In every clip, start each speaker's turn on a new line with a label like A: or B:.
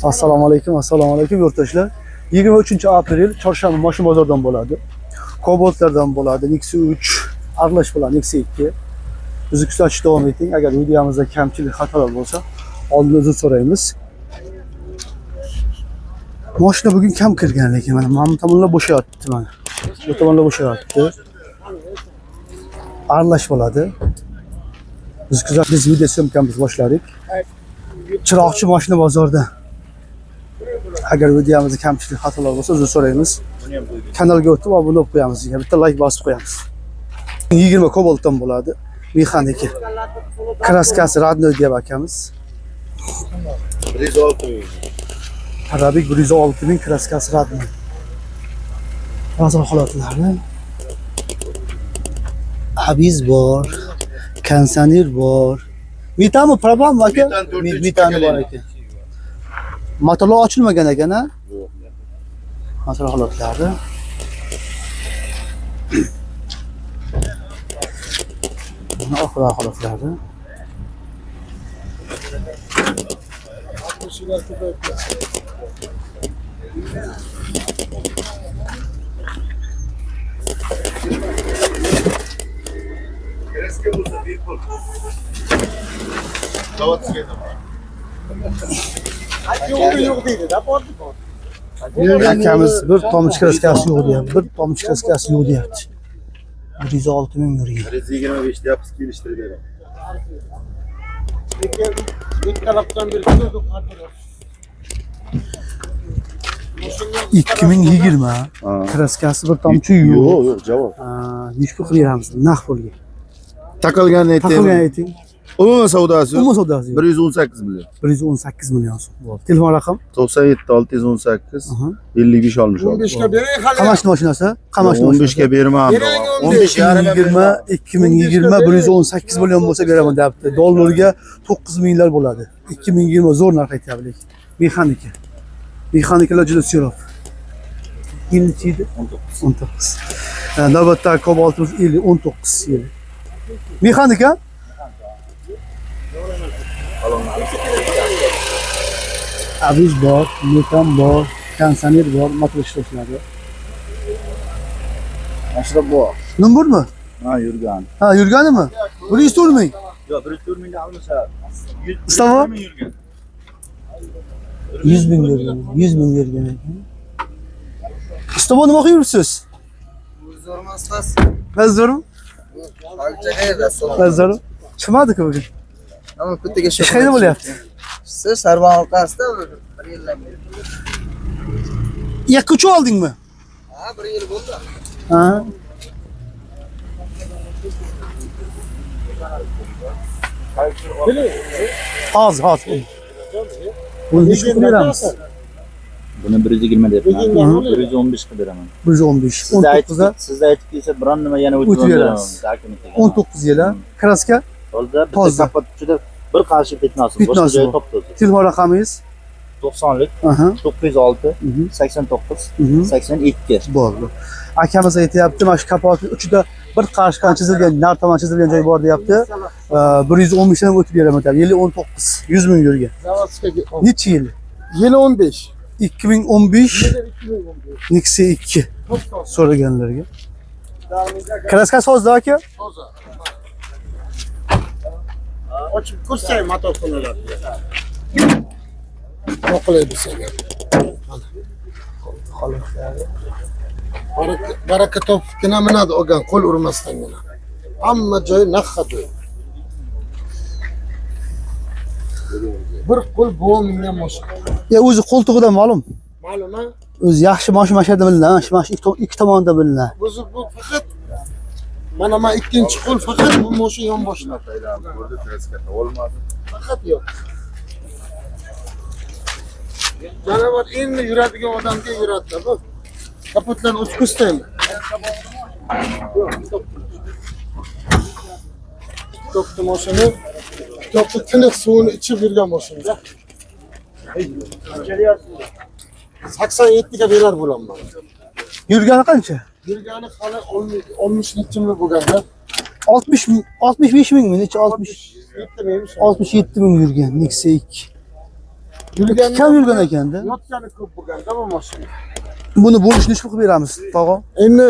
A: Assalomu alaykum yurtdoshlar. 23-aprel chorshanba mashina bozordan bo'ladi. Kobaltlardan bo'ladi, Nexia 3, aralash bilan Nexia 2. Bizni kuzatishda davom eting. Agar videomizda kamchilik, xatolar bo'lsa, oldin uzr so'raymiz. Mashina bugun kam kirgan, lekin mana bu tomonlar bo'shayapti mana. Bu tomonlar bo'shayapti. Aralash bo'ladi. Biz video syomkamizni boshladik. Chiroqchi mashina bozorda. Agar videomizda kamchilik, xatolar bo'lsa, uzr so'raymiz. Kanalga o'tib obuna bo'lib qo'yamiz. Bitta like bosib qo'yamiz. 20 Cobaltdan bo'ladi. Mexaniki. Kraskasi Radnoy deb akamiz.
B: 106 ming.
A: Arabik 106 ming kraskasi Radnoy. Bozor holatlari. Abiz bor. Kansanir bor. Mitami problem aka? Mitani bor aka. Motorlar ochilmagan ekan, ha?
B: Yo'q.
A: Motor holatlari. Oxir holatlari.
B: Yo'q deydi, da bordi.
A: Akamiz bir tomchi kraskasi yo'q deyapti. Bir tomchi kraskasi yo'q deyapti. 106 ming yurgan.
B: 125 deyapsiz, kelishtirib beraman.
C: İlk taraftan bir kurduk hadi.
A: 2020 ha. Kraskasi bir tomchi yo'q.
B: Yo'q, javob.
A: Nechta pul beramiz? Naq pulga.
B: Taqilgan
A: Taqilgan ayting.
B: Umuman savdosi.
A: Umuman savdosi.
B: 118 million.
A: 118 million so'm bo'ldi. Telefon raqam
B: 97 618 55 olmuş oldu.
C: 15'te bering hali.
A: Qamash mashinasi, Qamash
B: 15 ga bermam. 15
A: 2020 118 million bo'lsa beraman deyapti. Dollarga 9 minglar bo'ladi. 2020 zo'r narx aytyapti. Mexanika. Mexanikalar juda serob. Yilchi edi? 19. Navbatda Cobaltimiz 19 yil. Mexanika? Abiz bor, metan bor, kansanir bor, motor ishlashlari.
B: Ashraf bu.
A: Numurmi?
B: Ha, yurgan.
A: Ha, yurganimi? 104 ming.
B: Yo'q, 104 ming almasa.
A: Islom? 100 ming yurgan. 100 ming yurgan ekan. Islom nima qilib yuribsiz?
C: Zo'rmasdas.
A: Mazurmi? Mazur. Chiqmadi-ku bugun.
C: Ama kutiga
A: Ish qayerda bo'lyapti?
C: Siz Sarvon orqasida bir yildan beri.
A: Yakka oldingmi?
C: Ha, bir yil bo'ldi.
A: Ha. Hozir. Buni necha pul beramiz?
D: Buni 120 deyapman. 115 qilib beraman.
A: 115. 19 da
D: Sizda aytib kelsa biron nima yana o'tib
A: O'tib beramiz. 19 yil ha. Kraska
D: Hozir bitta
A: Toza.
D: kapotchida bir qarshi bitnosi. Boshqa
A: Bitnosi
D: joyi
A: bor.
D: top-toza.
A: telefon raqamingiz?
D: 90lik
A: Aha.
D: 906
A: Mhm.
D: 89
A: Mhm.
D: 82.
A: Bo'ldi. Akamiz aytyapti, mana shu kapotning uchida bir qarishqan chizilgan, nar tomon chizilgan joy bor deyapti. 115 dan o'tib beraman deyapti. Yili 19, 100 ming yurgan.
C: Zavodskaga.
A: Necha yil?
C: Yili 15.
A: 2015 Nexia 2 so'raganlarga. Kraskasi hozir aka?
C: Toza. Ochib ko'rsang motor qo'yiladi. O'qilaydi senga. Holatlari. Baraka topgina minadi olgan qo'l urmasdangina. Hamma joy naqadi. Bir qo'l bo'mingan mashina.
A: Ya o'zi qo'ltig'idan ma'lum.
C: Ma'lum-a?
A: O'zi yaxshi mashina mashada bilinadi. Mashina ikki tomonda bilinadi.
C: O'zi bu faqat mana ikkinchi qo'l faqat bu mashina yonboshlar. Faqat yo'q. Janavar endi yuradigan odamga yuradi bu. Kapotlarni o'chib ko'rsataymi? Doktor mashina. Doktor tiniq suvini ichib yurgan mashina. 87 ga berar bo'laman.
A: Yurgani qancha?
C: Yurgani hali 10 necha ming bo'lganda.
A: 65 mingmi? Necha 60?
C: 67 mingmi?
A: 67 ming yurgan Nexia 2.
C: Yurganda
A: Kam yurgan ekanda.
C: yotgani ko'p bo'lganda bu mashina.
A: Buni bo'lishni nechta qilib beramiz, tog'a?
C: Endi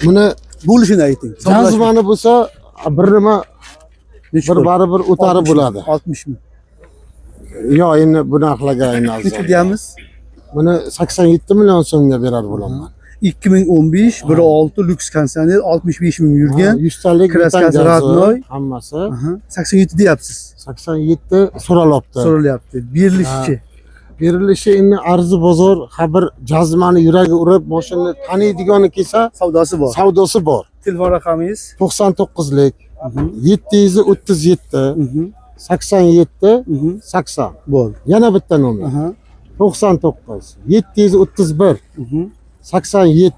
C: buni
A: Bo'lishini ayting.
C: jazmani bo'lsa bir nima
A: Nechi
C: bir
A: pul?
C: baribir o'tarib bo'ladi.
A: 60 ming.
C: Yo, endi bunaqilarga endi
A: Necha
C: arzon.
A: deyamiz?
C: Buni 87 million so'mga berar bo'laman.
A: 2015 1.6 lyuks konditsioner 65 ming yurgan.
C: 100 talik
A: Kraskasi radnoy.
C: hammasi.
A: Aha, 87 deyapsiz.
C: 87 so'ralyapti.
A: So'ralyapti. Berilishi.
C: Berilishi endi arzi bozor, har bir jazmani yuragi urib, mashinani taniydigani kelsa,
A: Savdosi bor.
C: savdosi bor.
A: Telefon raqamingiz?
C: 99lik 737 87 80.
A: Bo'ldi.
C: Yana bitta nomer.
A: Aha.
C: 99 731 87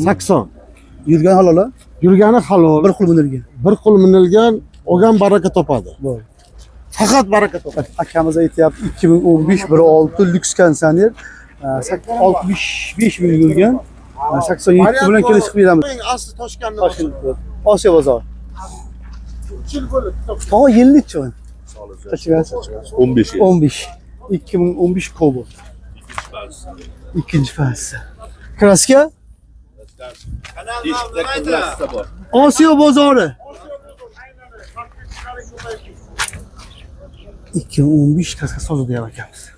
C: 80.
A: Yurgan halola?
C: Yurgani halol.
A: Bir xil minilgan.
C: Bir qo'l minilgan, olgan baraka topadi.
A: Bo'ldi.
C: Faqat baraka topadi.
A: Akamiz aytyapti 2015 1.6 lyuks konditsioner 65 ming yurgan. 87 bilan kelishib beramiz.
C: Eng asli Toshkentda
A: Toshkent. Osiyo bozor. Tog'a yillikchi o'n. Qachigasi?
B: 15 yil.
A: 15. 2015 Cobalt. İkinci fazla. Kraska? Osiyo bozori. 2015 kraska sozda yapacağız.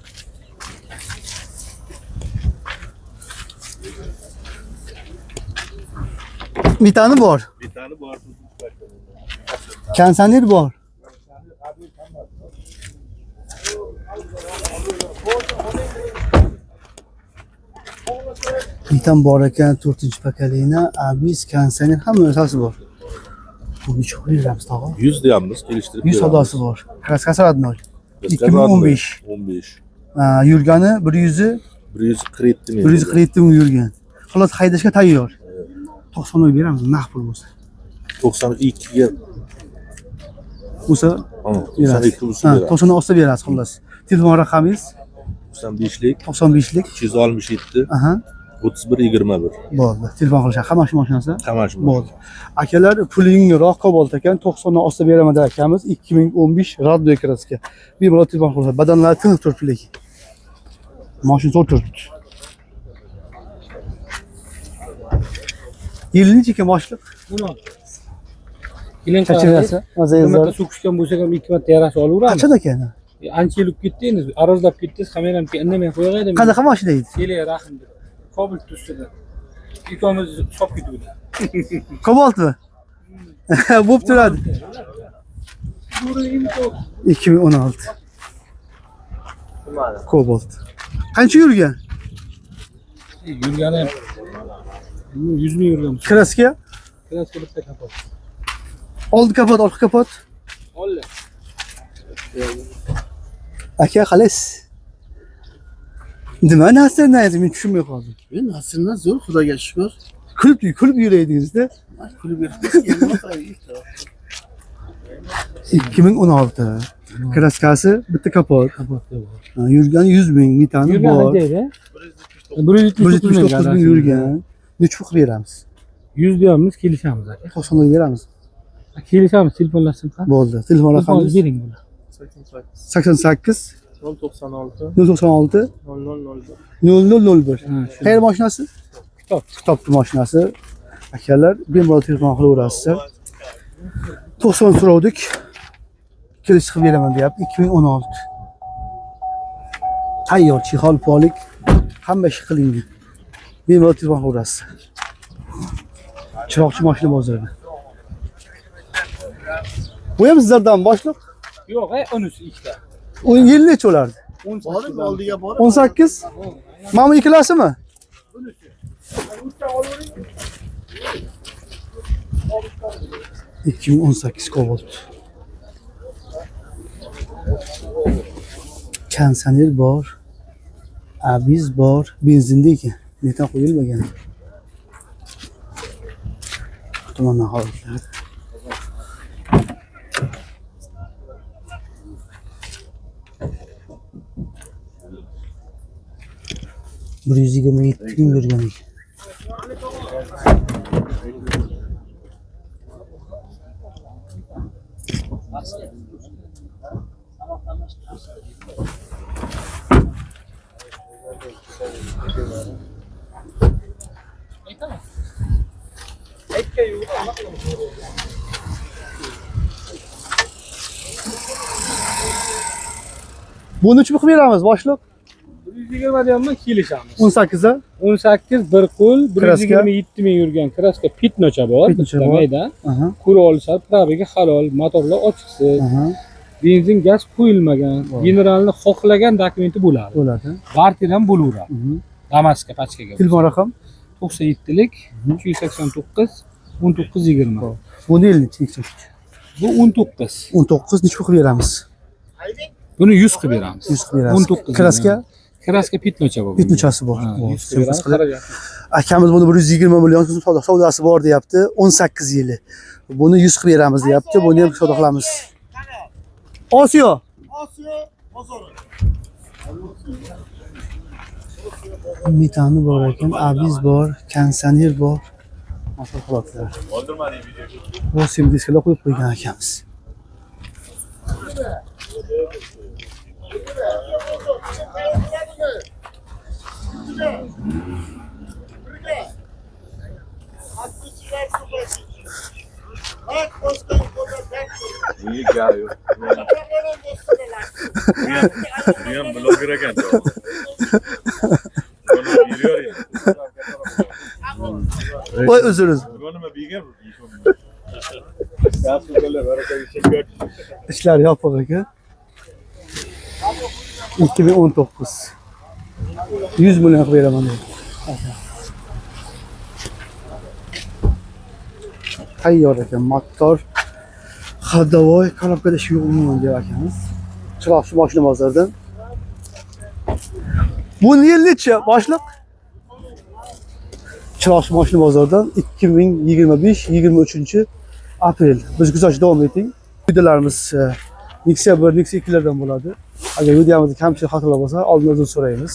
A: Bir tane var.
B: Bir tane bu artık.
A: Kansaner var. Bitan bor ekan 4-pakaliğine abiz kansaner hamma narsasi bor. Buni çok beramiz tog'a.
B: 100 deyamiz, kelishtirib
A: 100 savdosi bor. Kraskasi radnoy. 2015.
B: 15.
A: Yurgani 100
B: 147 ming.
A: 147 ming yurgan. Xolos haydashga tayyor. 90 ming beramiz, naqd pul bo'lsa.
B: 92 ga.
A: Bo'lsa, berasiz.
B: 92 bo'lsa beramiz.
A: 90 ostida berasiz xolos. Telefon raqamingiz
B: 95lik
A: 95lik.
B: 267
A: Aha.
B: 31 21.
A: Bo'ldi. Telefon qilishadi. Hamma shu mashinasi.
B: Qamash
A: Bo'ldi. Akalar pulingroq Cobalt ekan 90 dan ostida beraman der akamiz 2015 Radyo kraska. Bir bola telefon qiladi. Badanlari tiniq turibdi lekin. Mashina zo'r turibdi. Yilni ekan boshliq.
E: Keling
A: Qachigasi?
E: Qachon so'kishgan bo'lsa ham 2 marta yarasi olaveramiz.
A: Qachon ekan?
E: Ancha yilib ketdi endi. Arozlab ketdingiz, kameram indamay qo'yag'aydi.
A: Qanaqa mashina edi?
E: Kele rahim deb. Cobalt ustida. Ikkomiz chop ketdik.
A: Cobaltmi? Bo'p turadi. 2016. Cobalt. Qancha yurgan?
E: Yurgani 100 ming yurgan.
A: Kraska?
E: Kraska bitta kapot.
A: Oldi kapot, orqa kapot.
E: Olla.
A: Aka xalas. Nima nasrni aytdim, men tushunmay qoldim.
C: Men nasrdan zo'r, Xudoga shukr.
A: Kulib yuraydingizda.
C: Kulib yuribmiz.
A: 2016. Kraskasi bitta kapot. Yurgani 100 ming, mitani
E: Yurgan
A: bor.
E: qancha edi? 179
A: ming yurgan. Necha pul beramiz?
E: 100 deyapmiz, kelishamiz aka.
A: 90 ming beramiz.
E: Kelishamiz, telefonlashsin ha.
A: Bo'ldi. Telefon raqamingiz
E: Bering buni.
A: 88
E: 096
A: 096
E: 0001.
A: 0001. Qayer mashinasi? Kitobni mashinasi. Akalar, bemalol telefon qilaverasizlar. 90 so'rovdik. Kelish qilib beraman deyapti 2016. Tayyor chexol polik hamma ish qilingan. Bemalol telefon qilaverasiz. Chiroqchi mashina bozorida. Bu ham sizlardan boshliq?
E: Yo'q, 13 ikkita.
A: O yil necha bo'lardi?
E: 18
C: oldiga bor.
A: 18? Mana bu ikkilasimi? 2018 Cobalt. Kansaner bor. Abiz bor. Benzinda ekan. Metan qo'yilmagan. Tomondan holatlar. Bir 127 gün yurgan ekan. Buni nechmi qilib beramiz boshliq?
E: 120 deyapman, kelishamiz.
A: 18 da.
E: 18 bir qo'l,
A: Kraska.
E: 127 ming yurgan kraska pitnocha bor.
A: Pitnocha
E: bitta
A: bor.
E: mayda.
A: Aha.
E: Ko'ra olishadi, probiga halol, motorlar ochiqsiz.
A: Aha.
E: Benzin gaz qo'yilmagan, generalni xohlagan dokumenti bo'ladi.
A: Bo'ladi.
E: Barter ham bo'laveradi. Damaska pachkaga.
A: Telefon raqam?
E: 97lik 289 1920.
A: Buni elni
E: Bu 19.
A: 19 nechmi qilib beramiz?
E: Buni 100 qilib beramiz.
A: 100 qilib beramiz.
E: 19.
A: Kraska?
E: Kraska pitnocha bor.
A: Pitnochasi bor.
E: Ha,
A: Bor.
E: 100 qilib beramiz.
A: Akamiz buni 120 million so'm savdosi bor deyapti. 18 yili. Buni 100 qilib beramiz deyapti. Buni ham savdo qilamiz. Osiyo.
C: Osiyo bozori.
A: Metani bor ekan, abiz bor, kondisioner bor. Mahsulotlar. Bu simdiskalar qo'yib qo'ygan akamiz.
F: Yan blogger ekan.
A: Voy o'zimiz.
F: Nima began?
A: İşler yopiq ekan. 2019. 100 million qilib beraman dedi. Tayyor ekan, motor, xodavoy, korobkada ish yo'q umuman deb akamiz. Chiroqchi mashina bozordan. Buni yil necha boshliq? Chiroqchi mashina bozordan 2025-23 aprel. Biz kuzatishda davom eting. Videolarimiz Nexia 1, Nexia 2 lardan bo'ladi. Agar videomizda kamchilik xatolar bo'lsa, oldindan uzr so'raymiz.